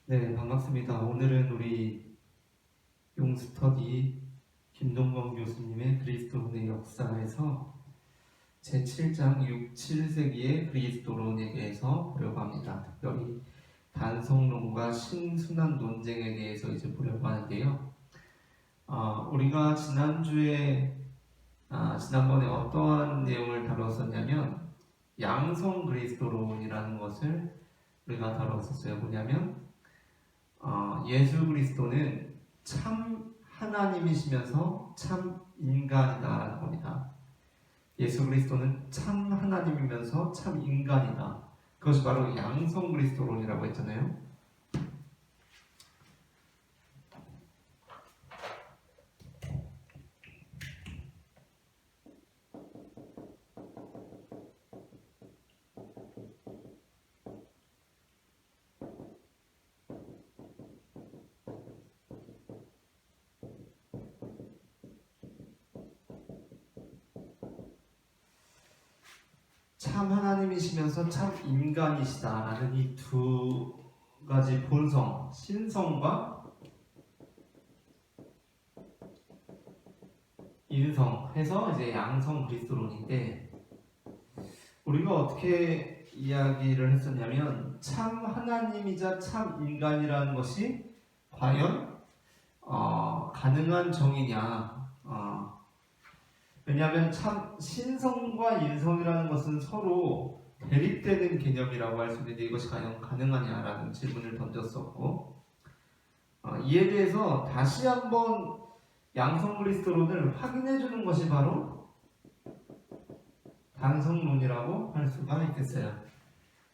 네, 반갑습니다. 오늘은 우리 용스터디 김동건 교수님의 그리스도론의 역사에서 제7장 6, 7세기의 그리스도론에 대해서 보려고 합니다. 특별히 단성론과 신순환 논쟁에 대해서 이제 보려고 하는데요. 우리가 지난번에 어떠한 내용을 다뤘었냐면 양성 그리스도론이라는 것을 우리가 다뤘었어요. 뭐냐면 예수 그리스도는 참 하나님이시면서 참 인간이다라는 겁니다. 예수 그리스도는 참 하나님이면서 참 인간이다. 그것이 바로 양성 그리스도론이라고 했잖아요. 참 하나님이시면서 참 인간이시다라는 이 두 가지 본성, 신성과 인성 해서 이제 양성 그리스도론인데, 우리가 어떻게 이야기를 했었냐면 참 하나님이자 참 인간이라는 것이 과연 가능한 정의냐. 왜냐하면 참 신성과 인성이라는 것은 서로 대립되는 개념이라고 할 수 있는데 이것이 과연 가능하냐라는 질문을 던졌었고, 이에 대해서 다시 한번 양성 그리스도론을 확인해 주는 것이 바로 단성론이라고 할 수가 있겠어요.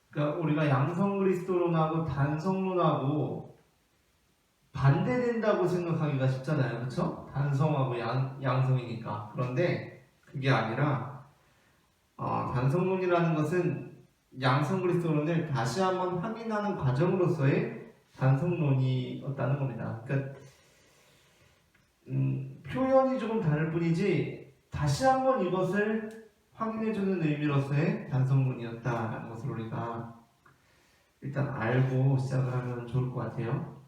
그러니까 우리가 양성 그리스도론하고 단성론하고 반대된다고 생각하기가 쉽잖아요. 그렇죠? 단성하고 양성이니까. 그런데 그게 아니라 단성론이라는 것은 양성 그리스도론을 다시 한번 확인하는 과정으로서의 단성론이었다는 겁니다. 그러니까 표현이 조금 다를 뿐이지 다시 한번 이것을 확인해주는 의미로서의 단성론이었다는 것을 우리가 일단 알고 시작을 하면 좋을 것 같아요.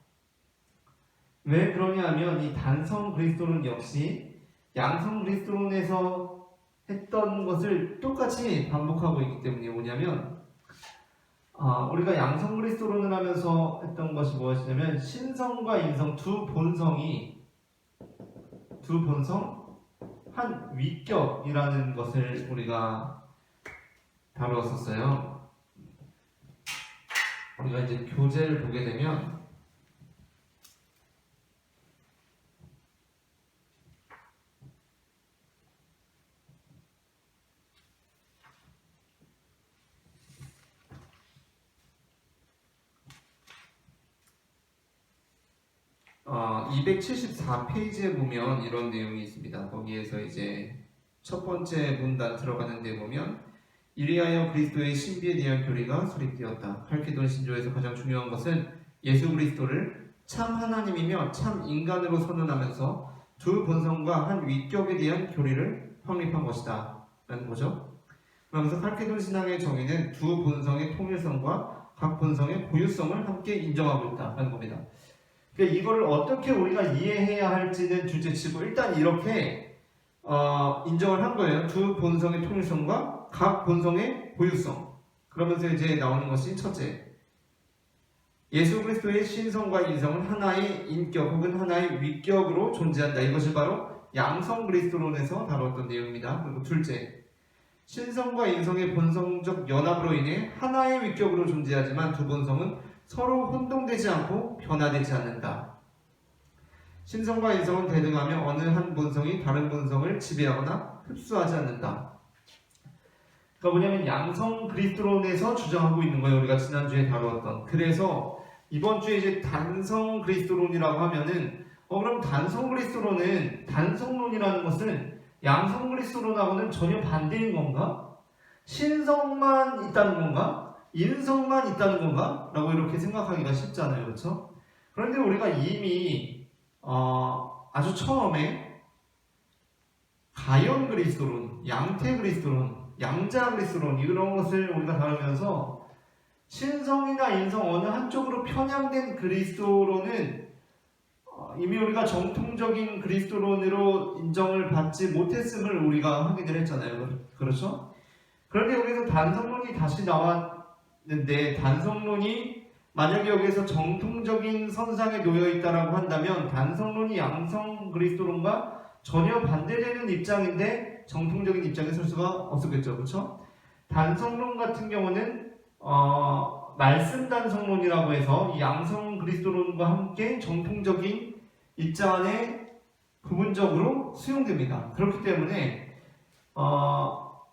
왜 그러냐면 이 단성 그리스도론 역시 양성 그리스도론에서 했던 것을 똑같이 반복하고 있기 때문에 뭐냐면 우리가 양성 그리스도론을 하면서 했던 것이 무엇이냐면 신성과 인성 두 본성 한 위격이라는 것을 우리가 다루었었어요. 우리가 이제 교재를 보게 되면 274페이지에 보면 이런 내용이 있습니다. 거기에서 이제 첫 번째 문단 들어가는데 보면 이리하여 그리스도의 신비에 대한 교리가 수립되었다. 칼케돈 신조에서 가장 중요한 것은 예수 그리스도를 참 하나님이며 참 인간으로 선언하면서 두 본성과 한 위격에 대한 교리를 확립한 것이다 라는 거죠. 그러면서 칼케돈 신앙의 정의는 두 본성의 통일성과 각 본성의 고유성을 함께 인정하고 있다는 겁니다. 그러니까 이거를 어떻게 우리가 이해해야 할지는 둘째치고 일단 이렇게 인정을 한 거예요. 두 본성의 통일성과 각 본성의 고유성. 그러면서 이제 나오는 것이 첫째, 예수 그리스도의 신성과 인성은 하나의 인격 혹은 하나의 위격으로 존재한다. 이것이 바로 양성 그리스도론에서 다뤘던 내용입니다. 그리고 둘째, 신성과 인성의 본성적 연합으로 인해 하나의 위격으로 존재하지만 두 본성은 서로 혼동되지 않고 변화되지 않는다. 신성과 인성은 대등하며 어느 한 본성이 다른 본성을 지배하거나 흡수하지 않는다. 그러니까 뭐냐면 양성 그리스도론에서 주장하고 있는 거예요. 우리가 지난주에 다루었던. 그래서 이번 주에 이제 단성 그리스도론이라고 하면은 그럼 단성 그리스도론은 단성론이라는 것은 양성 그리스도론하고는 전혀 반대인 건가? 신성만 있다는 건가? 인성만 있다는 건가? 라고 이렇게 생각하기가 쉽잖아요. 그렇죠? 그런데 우리가 이미 아주 처음에 가연 그리스도론, 양태 그리스도론, 양자 그리스도론 이런 것을 우리가 다루면서 신성이나 인성 어느 한쪽으로 편향된 그리스도로는 이미 우리가 정통적인 그리스도론으로 인정을 받지 못했음을 우리가 확인을 했잖아요. 그렇죠? 그런데 여기서 단성론이 다시 나왔는데, 단성론이 만약에 여기서 정통적인 선상에 놓여 있다라고 한다면 단성론이 양성 그리스도론과 전혀 반대되는 입장인데 정통적인 입장에 설 수가 없었겠죠. 그렇죠? 단성론 같은 경우는 말씀 단성론이라고 해서 이 양성 그리스도론과 함께 정통적인 입장 안에 부분적으로 수용됩니다. 그렇기 때문에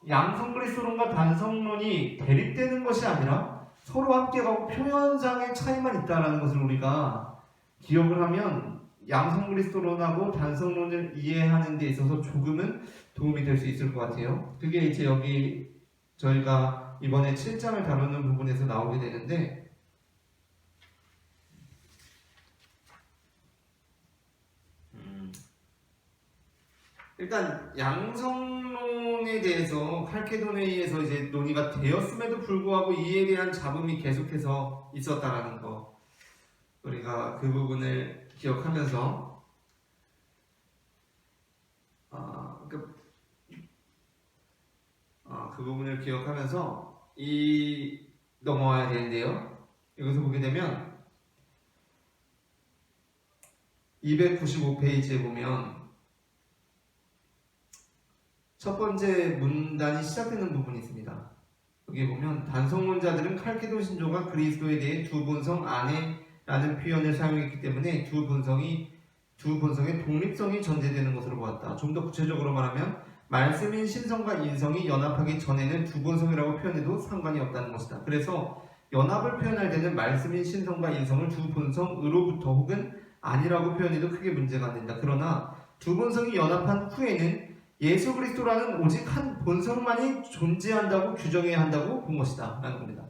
양성 그리스도론과 단성론이 대립되는 것이 아니라 서로 함께 가고 표현상의 차이만 있다는 것을 우리가 기억을 하면 양성 그리스도론하고 단성론을 이해하는 데 있어서 조금은 도움이 될 수 있을 것 같아요. 그게 이제 여기 저희가 이번에 7장을 다루는 부분에서 나오게 되는데, 일단 양성론에 대해서 칼케도네이에서 이제 논의가 되었음에도 불구하고 이에 대한 잡음이 계속해서 있었다라는 거, 우리가 그 부분을 기억하면서 그 부분을 기억하면서 넘어와야 되는데요. 여기서 보게 되면 295페이지에 보면 첫 번째 문단이 시작되는 부분이 있습니다. 여기 보면 단성론자들은 칼케돈 신조가 그리스도에 대해 두 본성 안에라는 표현을 사용했기 때문에 두 본성의 독립성이 전제되는 것으로 보았다. 좀 더 구체적으로 말하면 말씀인 신성과 인성이 연합하기 전에는 두 본성이라고 표현해도 상관이 없다는 것이다. 그래서 연합을 표현할 때는 말씀인 신성과 인성을 두 본성으로부터 혹은 아니라고 표현해도 크게 문제가 안 된다. 그러나 두 본성이 연합한 후에는 예수 그리스도라는 오직 한 본성만이 존재한다고 규정해야 한다고 본 것이다 라는 겁니다.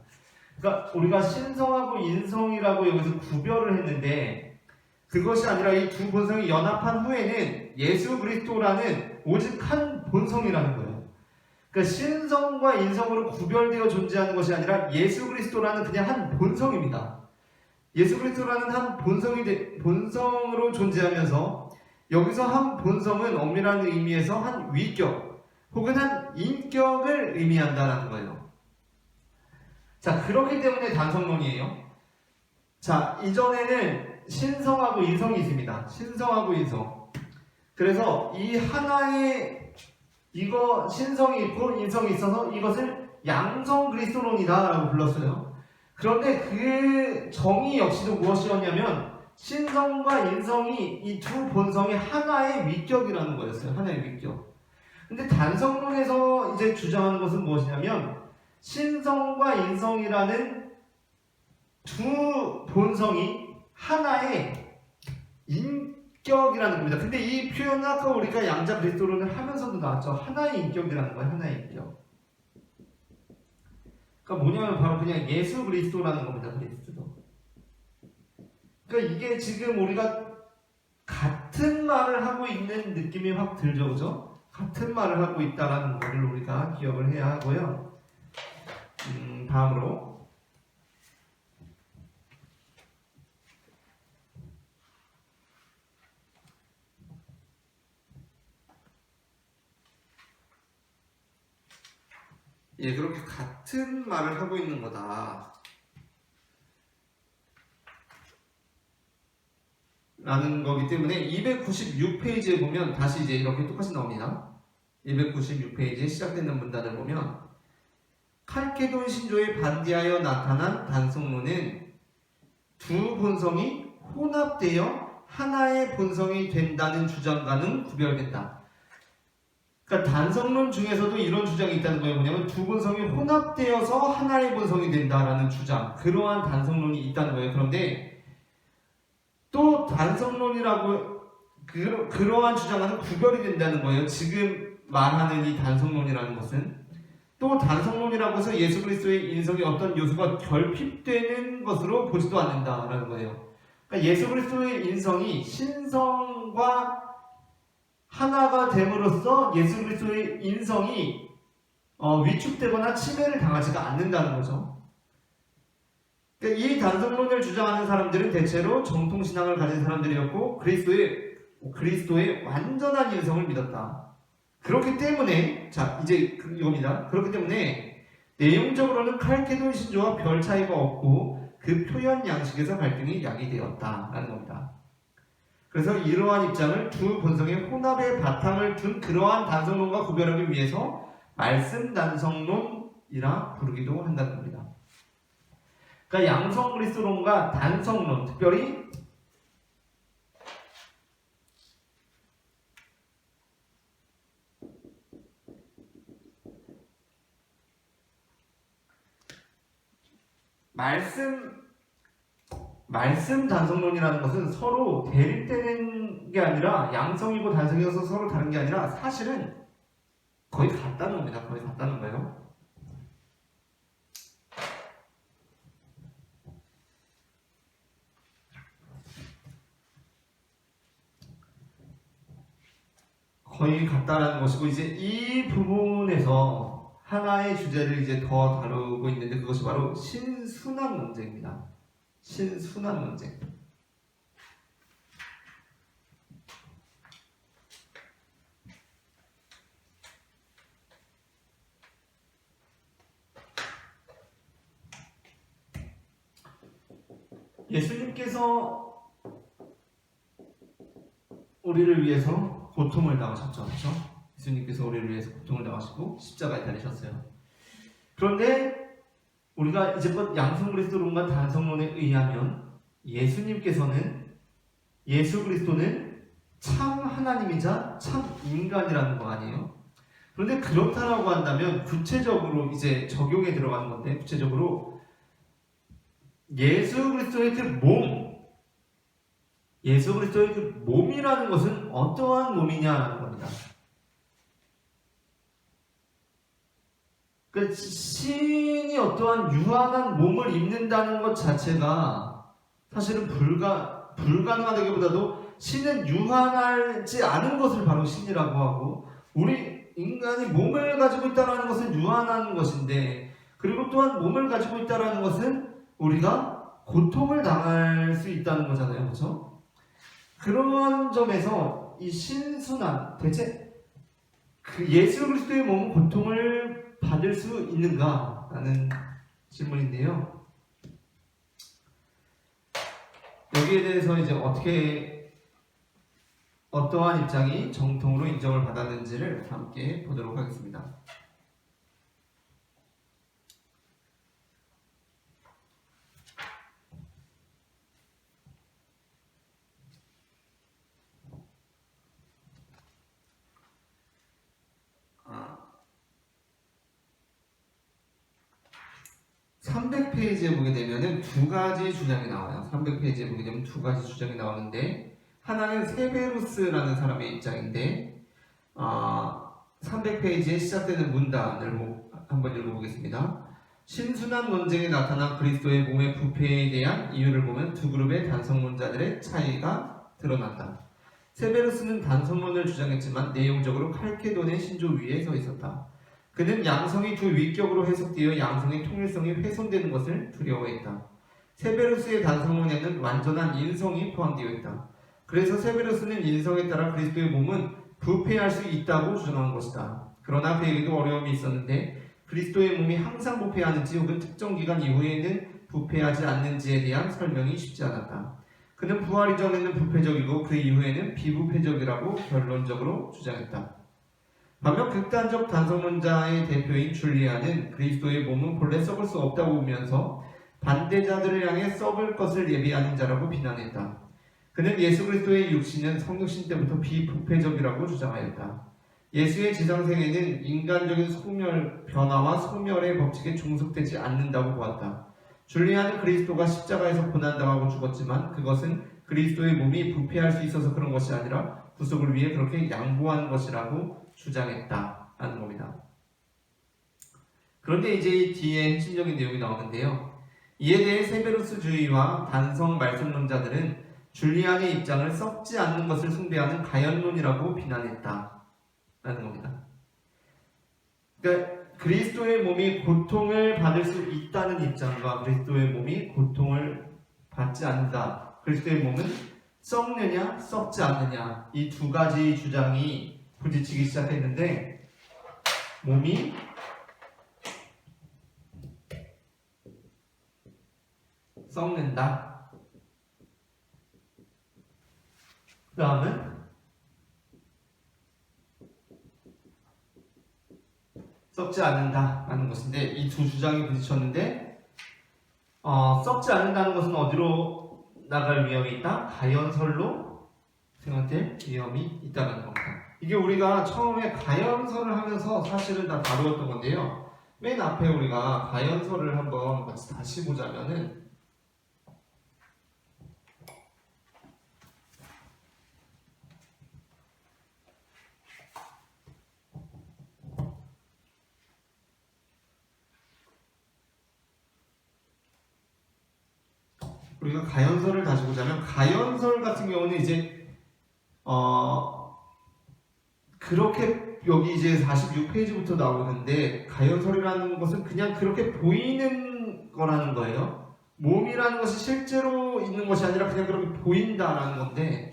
그러니까 우리가 신성하고 인성이라고 여기서 구별을 했는데, 그것이 아니라 이 두 본성이 연합한 후에는 예수 그리스도라는 오직 한 본성이라는 거예요. 그러니까 신성과 인성으로 구별되어 존재하는 것이 아니라 예수 그리스도라는 그냥 한 본성입니다. 예수 그리스도라는 한 본성으로 존재하면서 여기서 한 본성은 엄밀한 의미에서 한 위격 혹은 한 인격을 의미한다라는 거예요. 자, 그렇기 때문에 단성론이에요. 자, 이전에는 신성하고 인성이 있습니다. 신성하고 인성. 그래서 이 하나의 신성이 있고 인성이 있어서 이것을 양성 그리스도론이다 라고 불렀어요. 그런데 그 정의 역시도 무엇이었냐면 신성과 인성이 이 두 본성의 하나의 위격이라는 거였어요. 하나의 위격. 근데 단성론에서 이제 주장하는 것은 무엇이냐면 신성과 인성이라는 두 본성이 하나의 인격이라는 겁니다. 근데 이 표현은 아까 우리가 양자 그리스도론을 하면서도 나왔죠. 하나의 인격이라는 거예요. 하나의 인격. 그러니까 뭐냐면 바로 그냥 예수 그리스도라는 겁니다. 그리스도. 그러니까 이게 지금 우리가 같은 말을 하고 있는 느낌이 확 들죠, 그죠? 같은 말을 하고 있다라는 것을 우리가 기억을 해야 하고요. 다음으로 그렇게 같은 말을 하고 있는 거다 라는 거기 때문에 296페이지에 보면 다시 이제 이렇게 똑같이 나옵니다. 296페이지에 시작되는 문단을 보면 칼케돈 신조에 반대하여 나타난 단성론은 두 본성이 혼합되어 하나의 본성이 된다는 주장과는 구별된다. 그러니까 단성론 중에서도 이런 주장이 있다는 거예요. 뭐냐면 두 본성이 혼합되어서 하나의 본성이 된다라는 주장, 그러한 단성론이 있다는 거예요. 그런데 또 단성론이라고 그러한 주장과는 구별이 된다는 거예요. 지금 말하는 이 단성론이라는 것은 또 단성론이라고 해서 예수 그리스도의 인성의 어떤 요소가 결핍되는 것으로 보지도 않는다라는 거예요. 그러니까 예수 그리스도의 인성이 신성과 하나가 됨으로써 예수 그리스도의 인성이 위축되거나 침해를 당하지가 않는다는 거죠. 그러니까 이 단성론을 주장하는 사람들은 대체로 정통신앙을 가진 사람들이었고 그리스도의 완전한 인성을 믿었다. 그렇기 때문에 자 이제 이겁니다. 그렇기 때문에 내용적으로는 칼케돈 신조와 별 차이가 없고 그 표현 양식에서 갈등이 야기되었다라는 겁니다. 그래서 이러한 입장을 두 본성의 혼합의 바탕을 둔 그러한 단성론과 구별하기 위해서 말씀 단성론이라 부르기도 한다는 겁니다. 그러니까 양성 그리스도론과 단성론, 특별히 말씀 단성론이라는 것은 서로 대립되는 게 아니라 양성이고 단성이어서 서로 다른 게 아니라 사실은 거의 같다는 겁니다. 거의 같다는 거예요. 거의 같다라는 것이고 이제 이 부분에서 하나의 주제를 이제 더 다루고 있는데 그것이 바로 신순환 논쟁입니다. 신순환 논쟁. 예수님께서 우리를 위해서 고통을 당하셨죠. 그렇죠? 예수님께서 우리를 위해서 고통을 당하시고 십자가에 달리셨어요. 그런데 우리가 이제껏 양성 그리스도론과 단성론에 의하면 예수 그리스도는 참 하나님이자 참 인간이라는 거 아니에요? 그런데 그렇다라고 한다면 구체적으로 이제 적용에 들어가는 건데 구체적으로 예수 그리스도의 그 몸이라는 것은 어떠한 몸이냐는 겁니다. 그러니까 신이 어떠한 유한한 몸을 입는다는 것 자체가 사실은 불가능하다기보다도 신은 유한하지 않은 것을 바로 신이라고 하고 우리 인간이 몸을 가지고 있다는 것은 유한한 것인데 그리고 또한 몸을 가지고 있다는 것은 우리가 고통을 당할 수 있다는 거잖아요. 그렇죠? 그런 점에서 이 신순환 대체 그 예수 그리스도의 몸은 고통을 받을 수 있는가? 라는 질문인데요. 여기에 대해서 이제 어떠한 입장이 정통으로 인정을 받았는지를 함께 보도록 하겠습니다. 아, 300페이지에 보게 되면은 두 가지 주장이 나와요. 300페이지에 보게 되면 두 가지 주장이 나오는데 하나는 세베루스라는 사람의 입장인데 300페이지에 시작되는 문단을 한번 읽어보겠습니다. 신순환 논쟁에 나타난 그리스도의 몸의 부패에 대한 이유를 보면 두 그룹의 단성론자들의 차이가 드러난다. 세베루스는 단성론을 주장했지만 내용적으로 칼케돈의 신조 위에 서 있었다. 그는 양성이 두 위격으로 해석되어 양성의 통일성이 훼손되는 것을 두려워했다. 세베루스의 단성론에는 완전한 인성이 포함되어 있다. 그래서 세베루스는 인성에 따라 그리스도의 몸은 부패할 수 있다고 주장한 것이다. 그러나 그에게도 어려움이 있었는데 그리스도의 몸이 항상 부패하는지 혹은 특정 기간 이후에는 부패하지 않는지에 대한 설명이 쉽지 않았다. 그는 부활 이전에는 부패적이고 그 이후에는 비부패적이라고 결론적으로 주장했다. 반면 극단적 단성론자의 대표인 줄리아는 그리스도의 몸은 본래 썩을 수 없다고 보면서 반대자들을 향해 썩을 것을 예비하는 자라고 비난했다. 그는 예수 그리스도의 육신은 성육신 때부터 비부패적이라고 주장하였다. 예수의 지상생애는 인간적인 변화와 소멸의 법칙에 종속되지 않는다고 보았다. 줄리아는 그리스도가 십자가에서 고난당하고 죽었지만 그것은 그리스도의 몸이 부패할 수 있어서 그런 것이 아니라 구속을 위해 그렇게 양보한 것이라고 주장했다라는 겁니다. 그런데 이제 이 뒤에 핵심적인 내용이 나오는데요. 이에 대해 세베루스주의와 단성 말씀론자들은 줄리안의 입장을 썩지 않는 것을 숭배하는 가연론이라고 비난했다라는 겁니다. 그러니까 그리스도의 몸이 고통을 받을 수 있다는 입장과 그리스도의 몸이 고통을 받지 않는다. 그리스도의 몸은 썩느냐 썩지 않느냐, 이 두 가지 주장이 부딪히기 시작했는데, 몸이 썩는다, 그 다음은 썩지 않는다 라는 것인데, 이 두 주장이 부딪혔는데, 썩지 않는다는 것은 어디로 나갈 위험이 있다? 가연설로 생각될 위험이 있다는 겁니다. 이게 우리가 처음에 가연설을 하면서 사실은 다 다루었던 건데요. 맨 앞에 우리가 가연설을 한번 같이 다시 보자면은, 우리가 가연설을 다시 보자면, 가연설 같은 경우는 이제 그렇게 여기 이제 46페이지부터 나오는데, 가연설이라는 것은 그냥 그렇게 보이는 거라는 거예요. 몸이라는 것이 실제로 있는 것이 아니라 그냥 그렇게 보인다라는 건데,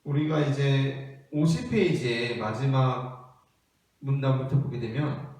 우리가 이제 50페이지의 마지막 문단부터 보게 되면,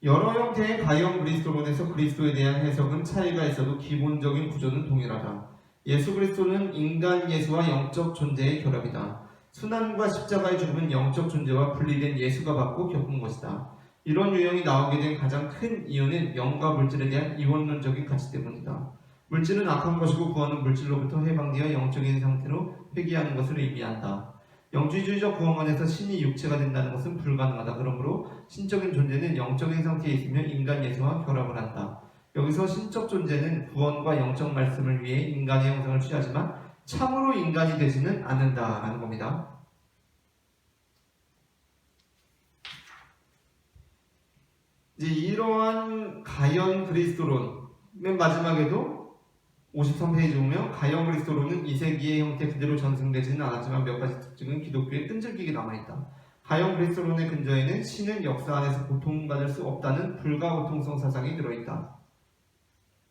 여러 형태의 가형 그리스도론에서 그리스도에 대한 해석은 차이가 있어도 기본적인 구조는 동일하다. 예수 그리스도는 인간 예수와 영적 존재의 결합이다. 순환과 십자가의 죽음은 영적 존재와 분리된 예수가 받고 겪은 것이다. 이런 유형이 나오게 된 가장 큰 이유는 영과 물질에 대한 이원론적인 가치 때문이다. 물질은 악한 것이고 구원은 물질로부터 해방되어 영적인 상태로 회귀하는 것을 의미한다. 영주주의적 구원관에서 신이 육체가 된다는 것은 불가능하다. 그러므로 신적인 존재는 영적인 상태에 있으며 인간 예수와 결합을 한다. 여기서 신적 존재는 구원과 영적 말씀을 위해 인간의 형상을 취하지만 참으로 인간이 되지는 않는다라는 겁니다. 이제 이러한 가연 그리스도론, 맨 마지막에도 53페이지 보면, 가형 그리스도론은 이 세기의 형태 그대로 전승되지는 않았지만 몇 가지 특징은 기독교에 끈질기게 남아있다. 가형 그리스도론의 근저에는 신은 역사 안에서 고통받을 수 없다는 불가고통성 사상이 들어있다.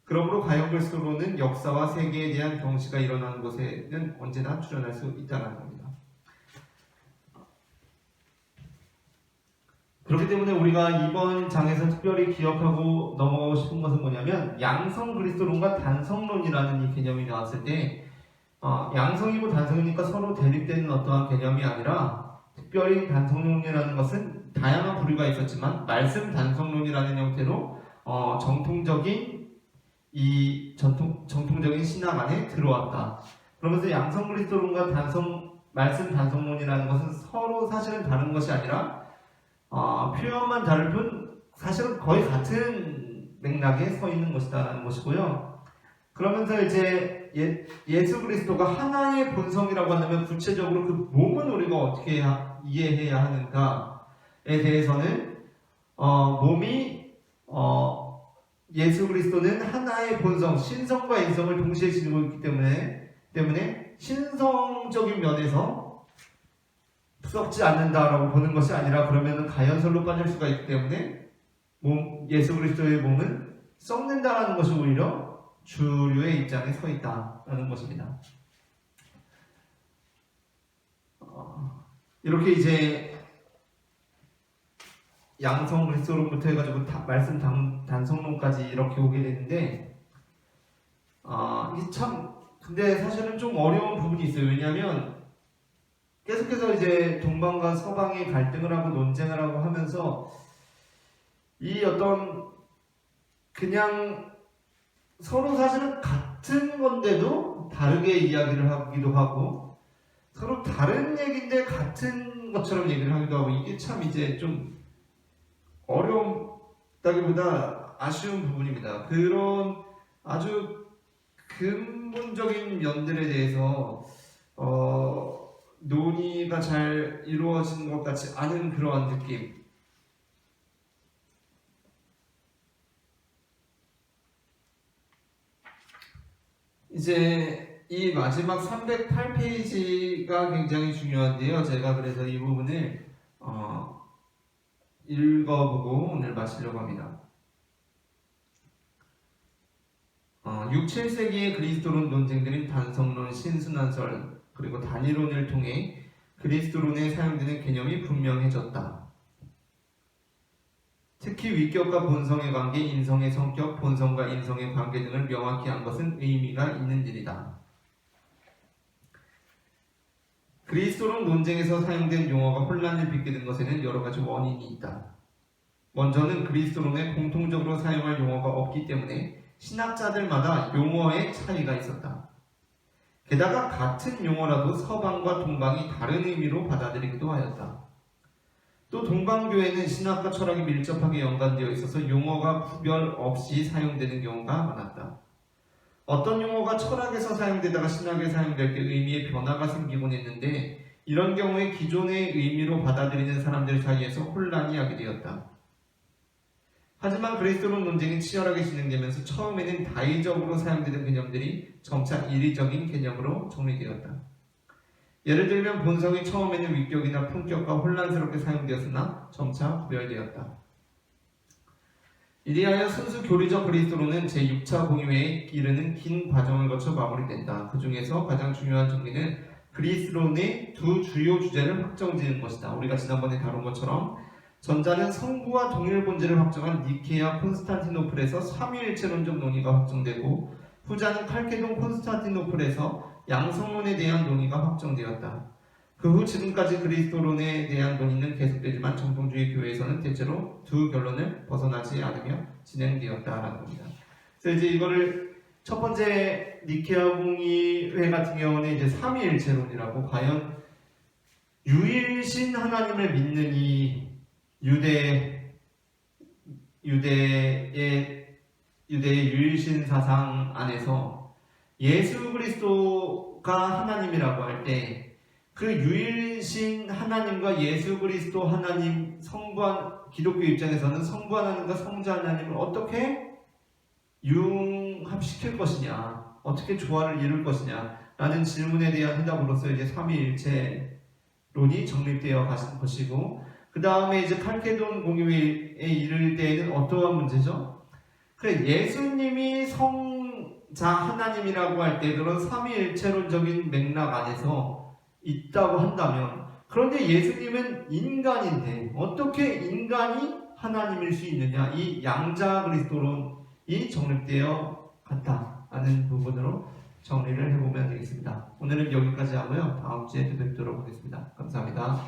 그러므로 가형 그리스도론은 역사와 세계에 대한 경시가 일어나는 곳에는 언제나 출현할 수 있다는 겁니다. 그렇기 때문에 우리가 이번 장에서 특별히 기억하고 넘어가고 싶은 것은 뭐냐면, 양성 그리스도론과 단성론이라는 이 개념이 나왔을 때, 양성이고 단성이니까 서로 대립되는 어떠한 개념이 아니라, 특별히 단성론이라는 것은 다양한 부류가 있었지만 말씀 단성론이라는 형태로 정통적인 신학 안에 들어왔다. 그러면서 양성 그리스도론과 말씀 단성론이라는 것은 서로 사실은 다른 것이 아니라 표현만 다를 뿐 사실은 거의 같은 맥락에 서 있는 것이다라는 것이고요. 그러면서 이제 예수 그리스도가 하나의 본성이라고 한다면 구체적으로 그 몸은 우리가 어떻게 이해해야 하는가에 대해서는 몸이 예수 그리스도는 하나의 본성, 신성과 인성을 동시에 지니고 있기 때문에 신성적인 면에서 썩지 않는다라고 보는 것이 아니라, 그러면 가연설로 빠질 수가 있기 때문에 예수 그리스도의 몸은 썩는다라는 것이 오히려 주류의 입장에 서 있다라는 것입니다. 이렇게 이제 양성 그리스도론부터 해가지고 말씀 단성론까지 이렇게 오게 되는데, 이게 참 근데 사실은 좀 어려운 부분이 있어요. 왜냐하면 계속해서 이제 동방과 서방이 갈등을 하고 논쟁을 하고 하면서, 이 어떤 그냥 서로 사실은 같은 건데도 다르게 이야기를 하기도 하고, 서로 다른 얘기인데 같은 것처럼 얘기를 하기도 하고, 이게 참 이제 좀 어렵다기보다 아쉬운 부분입니다. 그런 아주 근본적인 면들에 대해서 논의가 잘 이루어지는 것 같지 않은 그러한 느낌. 이제 이 마지막 308페이지가 굉장히 중요한데요. 제가 그래서 이 부분을 읽어보고 오늘 마치려고 합니다. 6, 7세기의 그리스도론 논쟁들은 단성론, 신순환설, 그리고 단위론을 통해 그리스도론에 사용되는 개념이 분명해졌다. 특히 위격과 본성의 관계, 인성의 성격, 본성과 인성의 관계 등을 명확히 한 것은 의미가 있는 일이다. 그리스도론 논쟁에서 사용된 용어가 혼란을 빚게 된 것에는 여러 가지 원인이 있다. 먼저는 그리스도론에 공통적으로 사용할 용어가 없기 때문에 신학자들마다 용어의 차이가 있었다. 게다가 같은 용어라도 서방과 동방이 다른 의미로 받아들이기도 하였다. 또 동방교회는 신학과 철학이 밀접하게 연관되어 있어서 용어가 구별 없이 사용되는 경우가 많았다. 어떤 용어가 철학에서 사용되다가 신학에 사용될 때 의미의 변화가 생기곤 했는데 이런 경우에 기존의 의미로 받아들이는 사람들 사이에서 혼란이 하게 되었다. 하지만 그리스도론 논쟁이 치열하게 진행되면서 처음에는 다의적으로 사용되던 개념들이 점차 이리적인 개념으로 정리되었다. 예를 들면 본성이 처음에는 위격이나 품격과 혼란스럽게 사용되었으나 점차 구별되었다. 이리하여 순수 교리적 그리스도론은 제6차 공유회에 이르는 긴 과정을 거쳐 마무리된다. 그 중에서 가장 중요한 정리는 그리스도론의 두 주요 주제를 확정지은 것이다. 우리가 지난번에 다룬 것처럼 전자는 성부와 동일 본질을 확정한 니케아 콘스탄티노플에서 삼위일체론적 논의가 확정되고 후자는 칼케돈 콘스탄티노플에서 양성론에 대한 논의가 확정되었다. 그 후 지금까지 그리스도론에 대한 논의는 계속되지만 정통주의 교회에서는 대체로 두 결론을 벗어나지 않으며 진행되었다라는 겁니다. 그래서 이제 이거를 첫 번째 니케아 공의회 같은 경우는 이제 삼위일체론이라고 과연 유일신 하나님을 믿는 이 유대의 유일신 사상 안에서 예수 그리스도가 하나님이라고 할 때 그 유일신 하나님과 예수 그리스도 하나님 기독교 입장에서는 성부 하나님과 성자 하나님을 어떻게 융합시킬 것이냐, 어떻게 조화를 이룰 것이냐 라는 질문에 대한 해답으로서 이제 삼위일체론이 정립되어 가신 것이고, 그 다음에 이제 칼케돈 공유회에 이를 때에는 어떠한 문제죠? 그래, 예수님이 성자 하나님이라고 할 때 그런 삼위일체론적인 맥락 안에서 있다고 한다면, 그런데 예수님은 인간인데 어떻게 인간이 하나님일 수 있느냐, 이 양자 그리스도론이 정립되어 갔다라는 부분으로 정리를 해보면 되겠습니다. 오늘은 여기까지 하고요. 다음 주에 또 뵙도록 하겠습니다. 감사합니다.